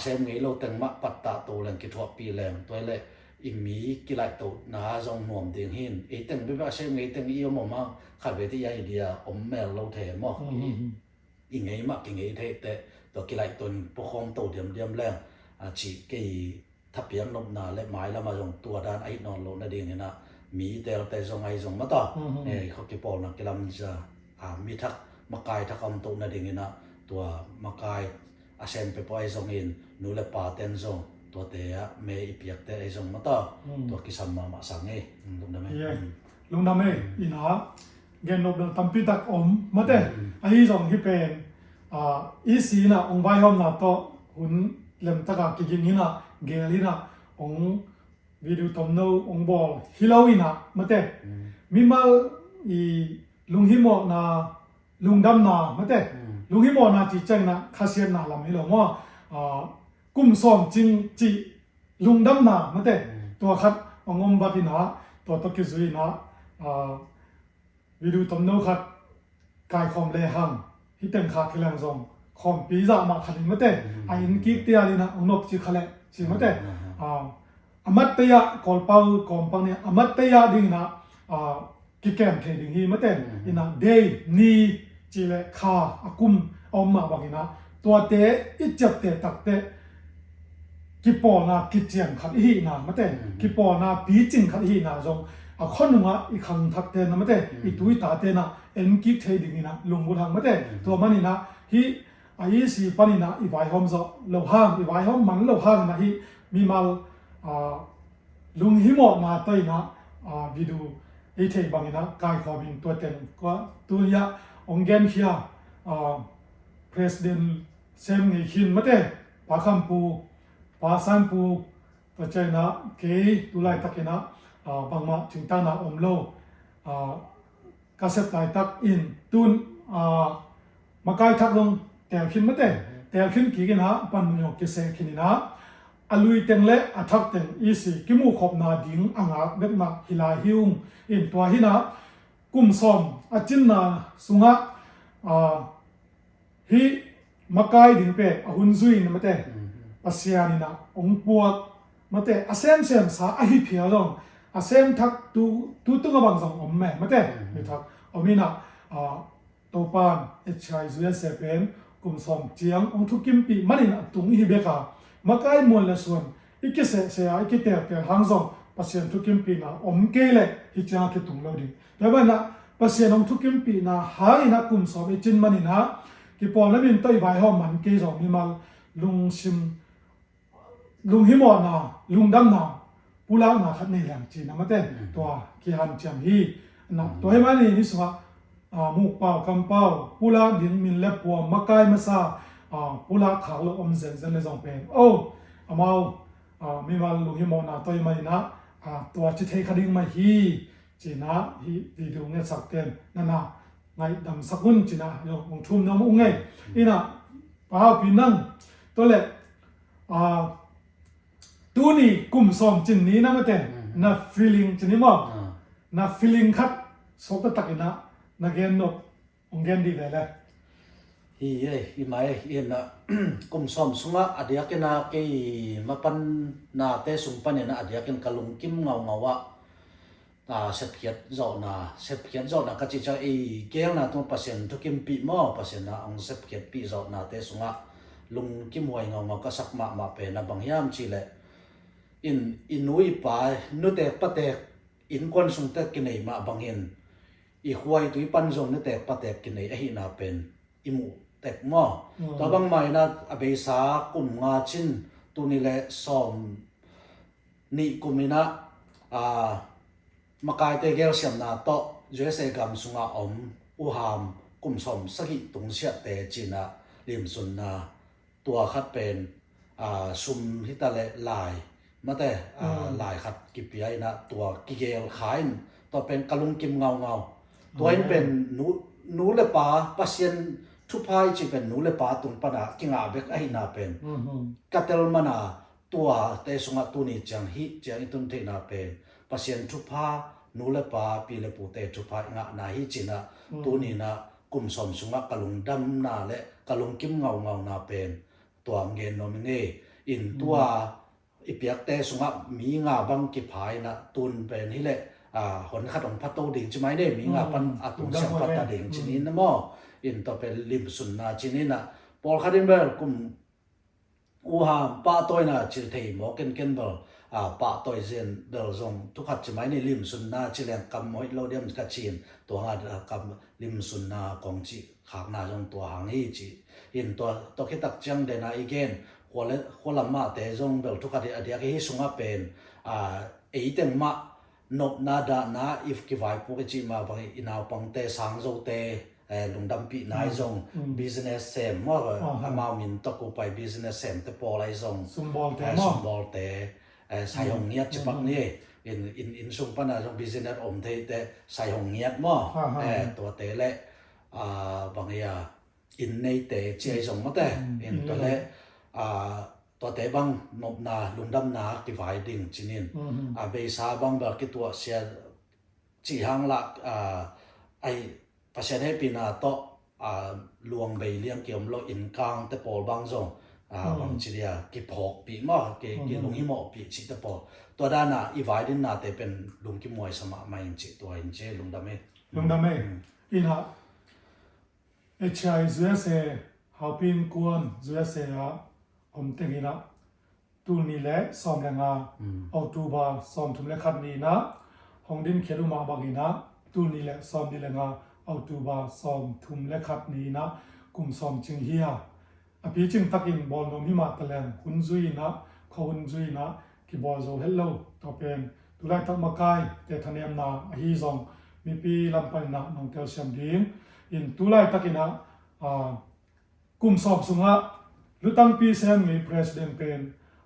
เซมไงเราเต็งมะปัตตาตัวแรงกิทวปีแรงตัวเลยอิมีกิไลตัวนาจงนวมเดียงหินเอเต็งเบเบเซมไงเต็งอีอมมาขัดเวทียาอิเดียอมแมลเราเทมออีไงมะกิไงเทเตตัวกิไลตัวปกครองตัวเดียมแรงจีกีทับเพียงนบนาและไม้ละมาจงตัวด้านไอ้นอนลงนั่นเองนะมีแต่จงไอ้จงมาต่อเขาเก็บปอนะกิลำจะมีทักมากายทักคำตัวนั่นเองนะตัวมากายอาเซนไปปล่อยจงอินนูเลปาเตนจง ตัวเตะเมย์เปียกเตะไอ้ส่งมาต่อตัวกิสัมมาสั่งเองตรงนั้นไหม ลุงดำเองอีน่าเกนนบตั้มปีตักอมมาเตะไอ้ส่งที่เป็นอีสีน่ะองค์ใบหอมน่ะต่อหุ่นเล่มตะกากิกินี่น่ะเกลีน่ะองวิดีโอตอมโนองบอลฮิลาวิน่ะมาเตะมีมาอีลุงฮิโมน่ะลุงดำน่ะมาเตะลุงฮิโมน่ะจีจังน่ะคาเซียนน่ะลำให้เราว่ากุมซ้อมจริงจีลุงดำน่ะมาเตะตัวคัดองอมบัดน่ะตัวตะกิซุยน่ะวิดีโอตอมโนคัดกายคอมเลหังฮิตเต็มขาดที่แรงส่งคอมปีซ่ามาขัดมาเตะไอ้อินกิเตียลีน่ะองนบจีขะเลจีมาเตะอามัตเตียกอลเปากอมปังเนี่ยอามัตเตียดิ่งน่ะกิแกมเทดิ่งฮีมาเตะอิน่ะเดย์นีจีเลคาอากุมอมมาบักอิน่ะตัวเตะอิจับเตะตักเตะกิปอน่ะกิเจียนขัดฮีน่ะมาเตะกิปอน่ะปีจิงขัดฮีน่ะส่งคนหนึ่งอ่ะอีกครั้งทักเตนะมาเตะอีตุยตาเตนะเอ็นกิเทดิ่งนี่นะลงบุทางมาเตะตัวมันนี่นะฮีไอ้สีปันนี่นะอีไวหอมจะเหลวห้างอีไวหอมมันเหลวห้างนะฮีมีมาลุงฮิโมนะตัวนะวิดูไอ้เทบางนี่นะกายขอบินตัวเต็มก็ตัวยาองเกนเฮียpresident เซมไงขินมาเตะปาคัมปูปาซันปูตัวใจนะเกย์ตุไลตะเกนะบางมาถึงตานาอมโลกาเซตไลตักอินตุนมาไกทักลงแต่ขึ้นมาเตะแต่ขึ้นกี่กันฮะปันมุยกเกษขินนะอลุยเต็งเละอัทักเต็งอีสิกิมูขบนาดิ่งอ่างอักเบ็ดมาฮิลาฮิวงอินตัวหินะกุมซอมอาจินนาสุงะฮิมาไกดิ่งเป็ดอาหุนซุยนะมาเตะปัสยานินะองปวดมาเตะอาเซมสาอหิเพียรองอาเซมทักตูตุกบางสองอมแม่มาเตะไม่ทักอมินะตัวปานHI USเป็นกลุ่มสองเจียงองทุกิมปีมันนี่ตุงฮิเบกามาไกมวลละส่วนอีกเสียอีกเตะหางสองปัสยานทุกิมปีนะอมเกลฮิจางคิดตุงเราดิแต่ว่านะปัสยานองทุกิมปีนะหายนะกลุ่มสองไอจินมันนี่นะที่ปอนแล้วมีตัวใบหอมมันเกสองมีมาลุงชิมลุงฮิโมนะลุงดำนะปูลานะขัดในแหลมจีนนะมาเต้ตัวกีฮันเจียมฮีนะตัวให้มันนี่สิว่ามุกเป่ากำเป่าปูลาดินมินเล็บปัวมะกายมะซาปูลาขาวลอมเซนเซนเลยสองเป็นโอ้อามามีมาลุงฮิโมนะตัวให้มันนะตัวจิตเทคดิ้งมาฮีจีนะฮีดีดูเงี้ยสักเต็นนั่นนะไงดำสักหุ่นจีนะยงทุ่มน้ำอุ้งไงอีน่ะป้าพี่นั่งตัวเล็กตัวนี้กลุ่มสองจินนี้นะมาเต้น่า feeling จินนี้มั้งน่า feeling คัดสกตักนะน่าเกนนกองเกนดีเลยแหละฮีเอ้ยอีไม้เอ็นนะกลุ่มซ้อมสุงะอดียกันนะเกยมาปันนาเตสุงปันเนี่ยนะอดียกันกะลุงกิมเงาวะเสพเกียรติจอนะเสพเกียรติจอนะก็จะจะเกี่ยงนะตัวเปอร์เซ็นต์ทุกกิมปีมั้งเปอร์เซ็นต์นะองเสพเกียรติปีจอนะเตสุงะลุงกิมหวยเงาก็สักมาเป็นนะบางยามชีเลยอินนุยปายนุเตปะเตอินควนสุงเตกินเอมาบางเห็นอีหวยตุยปันจงนุเตปะเตกินเอหินาเป็นอิมูเตกมั้งแต่บางไม่นะอเบสากุมงาชินตัวนี้แหละซ้อมนี่กุมินะมากายเตเกลเสียมนาโตเจสเอกามสุงาอมอุหามกุมสมสกิตรงเสียเตจินะลิมสุนนาตัวคัดเป็นซุมฮิตาเลลายมาแต่ลายคัดกิบใหญ่นะตัวกิเกลขายตัวเป็นกะลุงกิมเงาตัวนี้เป็นหนูเลปาปัสเซียนทุพายจีเป็นหนูเลปาตุงปนากิงอาเบกไอนาเป็นกัตเตลมานาตัวเตสุงาตัวนี้จังฮิจังอิตุนเทนาเป็นปัสเซียนทุพาหนูเลปาปีเลปูเตทุพางะนาฮิจินะตัวนี้นะกุมสมสุงะกะลุงดำนาและกะลุงกิมเงานาเป็นตัวเงินโนมิเนอินตัวอีเปียกเตสุงะมีงาบังกิพายนะตุนเป็นนี่แหละหนขัดของพัตโตดิ่งใช่ไหมเนี่ยมีงาปันตุนเสียงพัตตาดิ่งชนิดนะมั้งอินตัวเป็นลิมสุนนาชนิดนะพอลคาดินเบลกุมอูฮามป้าตัวน่ะจิตเทมอเกนเบลป้าตัวเซนเบลซงทุกขัดใช่ไหมเนี่ยลิมสุนนาจิเลงกำมอยโลเดียมกัดชีนตัวงากำลิมสุนนาของจีขางนาจงตัวหางนี้จีอินตัวคิดตักจังเดน่าอีกเกนค khwa lama te zong bel thukati adia ke hi sunga pen eiteng ma nop na da na if ki vai pu ke chi ma ba inaw pang te sang zo te lungdam pi nai zong business sem mo ama min to ko pai business sem te po lai zong sumbol te sumbol te sai hong niat chipak ni in sung pana zong business om te sai hong niat mo to te le bang ya in nei te chi zong mo te in to leตัวเตบังนบนาลุงดำนาที่ฝ่ายดิ่งจินินเบซาบังแบบกิตัวเสียจีหังละไอประเทศให้ปีนาโตลวงใบเลี้ยงเกี่ยวมโลอินกลางแต่ปอลบางส่งบางจีเดียกิพอกปีมากกิลุงหิมอปีจิตแต่ปอตัวด้านน่ะอีฝ่ายดิ่งนาแต่เป็นลุงกิมวยสมัครมาอินจิตัวอินเจลุงดำเออินะเอชไอซูเอสเอฮาปินกวนซูเอสเอผมเต็งนะตูนี่แหละซ้อมแรงงานเอาตูบาซ้อมทุมเล็กขัดนี้นะห้องดินเขียนมาบางนะตูนี่แหละซ้อมดีแรงงานเอาตูบาซ้อมทุมเล็กขัดนี้นะกลุ่มซ้อมจึงเฮียพี่จึงตักอินบอลนมิมาตะแลงหุ่นจุยนะเขาหุ่นจุยนะที่บอลโซเฮลโลต่อเป็นตุไลตักมาไกแต่ทันยามนาฮีซองมีปีลำปันนะน้องเตลเซียมดิงอินตุไลตักอินะกลุ่มซ้อมสุงะลุตังปีเซมมีประธานเป็น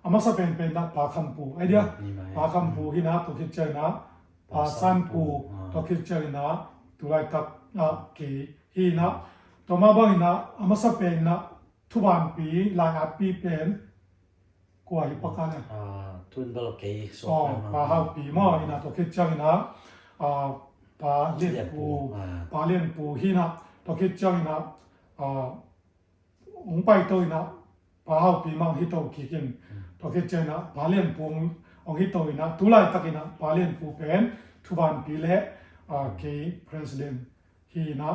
อามาสเป็นนักปาคัมปูไอเดียปาคัมปูฮินะตัวคิดเจนะปาซันปูตัวคิดเจนะตุไลตักกีฮินะตัวมาบางฮินะอามาสเป็นนะทุบานปีลายอาปีเป็นกว่าฮิปกันเนี่ยทุนเบลเกย์อ๋อปาฮาปีมอฮินะตัวคิดเจนะปาเลียนปูฮินะตัวคิดเจนะองไปตัวนะปาฮาปีมังฮิโตกิกินตัวคิดเจนะปาเลียนปูองฮิโตนะตุไลตักนะปาเลียนปูเป็นทุบานปีเละกีประธานฮินะ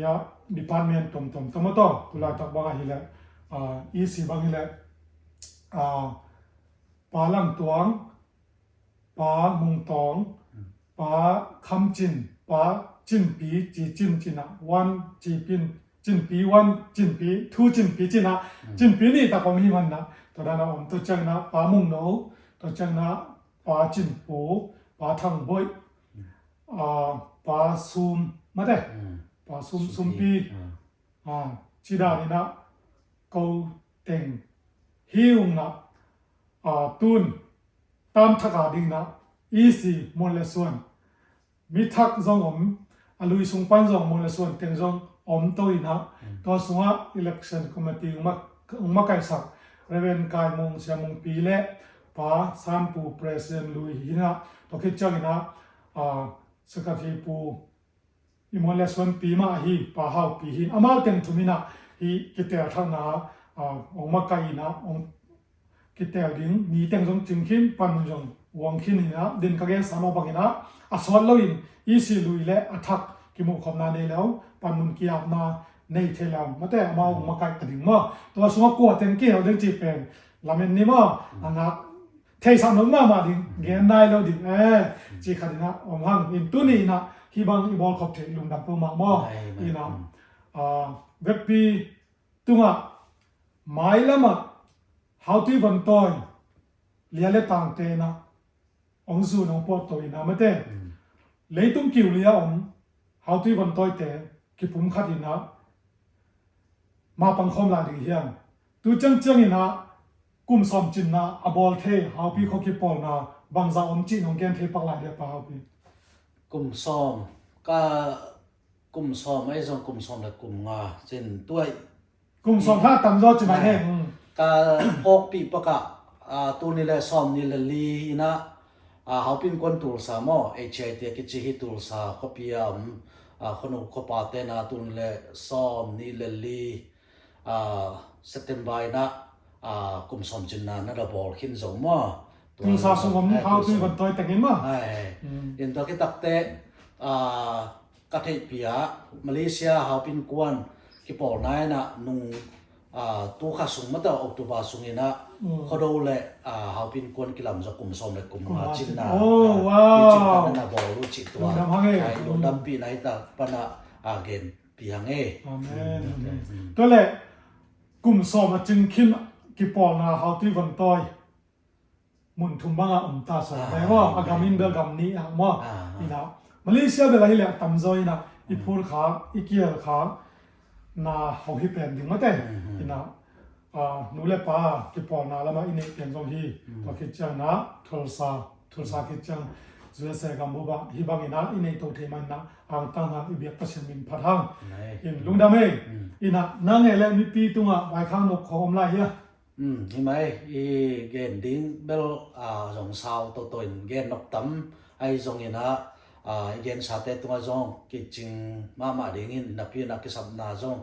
ยาดีพาร์ตเมนต์ตมตัวตุไลตักบางฮิเละอีซีบางฮิเละปาลังตวงปามุงตองปาคำจินปาจินปีจีจินจินะวันจีปินจินปีวันจินปีทูจินปีจินะจินปีนี่ตะกงฮิมันนะตัวนั้นนะตัวจังนะปามุงโนตัวจังนะปาจินปูปาทังบอยปาซุมมาได้ปาซุมปีจีดานี่นะกูเต็งฮิวนะตุนตามทักาดิ่งนะอีซีมอลเลส่วนมีทักจงอลุยสุงปันจงมอลเลส่วนเต็งจงตัวอินะตัวสุงะ election committee มาไกสักเรเวนกายมงเสียมงปีเละปาซานปู president ลุยหินะตัวคิดจังนะสกัดที่ปูอิมอลเลส่วนปีมาฮีปาฮาวปีหินอามาเต็งทุมินะฮีกิเตอร์ทั้งนะมาไกนะกิเตอร์ดิ้งมีเต็งจงจึงขินปันจงวงขินนะดินกระเกสามาบังนะสวรรค์ลอยอีซีลุยเละอัทักกิมุขมนาเนแล้วปันมุนกียบมาในเทลามมาแต่มาไกลกระดิ่งมาตัวสมกัวเต็งเกี่ยวเดินจีเป็นลาเมนนี่มาอันนั้นเทสานมาดิ่งเงินได้แล้วดิ่งจีขัดนะหังอินตุนี่นะฮิบังอิบอลขอบเทลุงดับตัวมาอีนะเว็บปีตุงะไม่ละมาhow toวันต่อยเลี้ยเล็ต่างเตนะองสูน้องปอดตัวอินะไม่แต่เลยตุ้มกิ่วเลี้ยhow toวันต่อยเตกิปุ่มขัดอินะมาปังคอมลาดีเฮียงตูจังอินะกุมสอมจินนะอบอลเท how พี่เขาคิดปอลนะบางจากอมจินของแกนเทปักลายเดียป่า how พี่กุมซ้อมก็กุมซ้อมไม่ใช่กุมซ้อมแต่กุมงาเช่นด้วยกุมสอมถ้าตำรวจจะมาเนี่ยก็พกปีปะกะตัวนี้แหละซ้อมนี่แหละลีนะเขาเป็นคนตูสามอเชียเตียกิจฮิตูสาเขาพยายามคนอุกปาเตนะตัวนี้แหละซ้อมนี่แหละลีเซตเทมบายนะกุมซ้อมจินนานะระบอลขึ้นสมอตูสาสมเขาตัววันต่อยแต่งเงินมาอินตัวกิตักเตกัทเปียมาเลเซียเขาเป็นกวนกิปอลนายนะนุ่งตัวข้าสูงมาแต่ออกตัวบาสูงนี่นะเขาดูแลเขาเป็นคนกีฬามันจะกลุ่มซ้อมเลยกลุ่มจินนาจินนาเป็นนักบอลรู้จิตตัวโดนดำปีไหนแต่ปนะเกณฑ์ปีหังตัวเลย กุมสอมาจึงคิมกิปอลนาเฮาที่วันต้อยมุนทุมบังตาสอได้ว่าอากามินเบลกัมนี้อ่ะว่าอีนะมาเลเซียเบลาฮิเลตัมซอยนะอีพูลขาอีเกียขานาเฮาฮิเป็นดึงมาแต่อีนะนูเลปากิปอลนาแล้วมาอินเนเปียนซองฮีก็คิดจังนะทุลซาคิดจังUSA กัมพูบะฮิบังอินะอินเนโตเทมันนะอังตังนะอิเบียปัชมินพัทังอินลุงดาเมอินะนางเอเลมีปีตุงะไว้ข้างนกของอมไลเฮียเห็นไหมอีเกนดิ้งเบลสองสาวตัวเกนนกตั้มไอ้สองอินะเกนสาเตตัวสองกิจิงมาดิ้งอินนับพี่นักกิสับนาสอง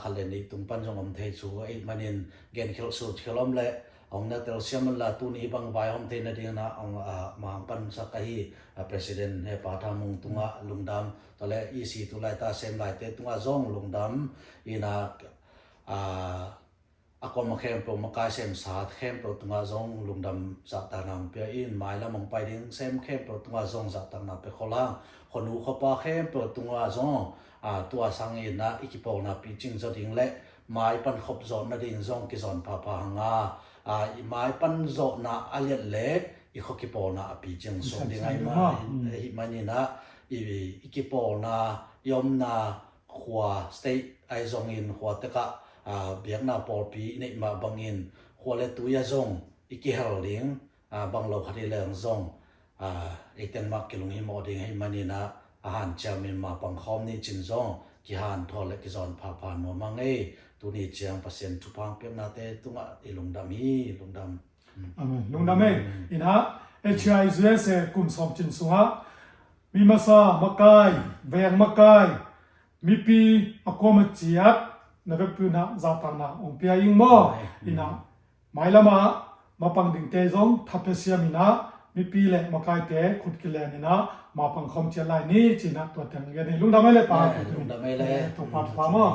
ขันเลนตุงปันสองอมเทชูไอ้มันอินเกนคิลสูดคิลอมเล่องนักเตลเซียมันละตูนี้บางใบอมเทนดิ้งนะองมาปันสักฮีpresident เฮปาทามุงตุงะลุงดำตอนแรกอีซีตุไลตาเซมไลเตตุงะสองลุงดำอีนะako makhemplo makai sem sa khemplo tunga zong lungdam za ta nang pe in mai la mong pai ding sem khemplo tunga zong za ta na pe khola khonu khopa khemplo tunga zong tua sang in na ikipo na pi ching zo ding le mai pan khop zo na ding zong ki zon pa pa nga mai pan zo na aliat le i khokipo na pi ching so ding ai ma hi mani na ikipo na yom na khwa state ai zong in khwa te ka biak na por pi nei ma bangin khole tuya zong iki haling bang lo khari leng zong eten mak kilung hi mo ding hi manina han chamin ma pang khom ni chin zong ki han thole ki zon pha pha no mangai tu ni chiang pasien thu pang pem na te tunga ilung dam hi lung dam amen lung dam ina HIS kum som chin suha mi masa makai veng makai mi pi akoma chiat na ve pu na za ta na ong pia ing mo ina mai lama ma pang ding te zong thapesia mina mi pi le ma kai te khut ki le ni na ma pang khom che lai ni chi na to tang ge ni lung da mai le pa lung da mai le to pa pa mo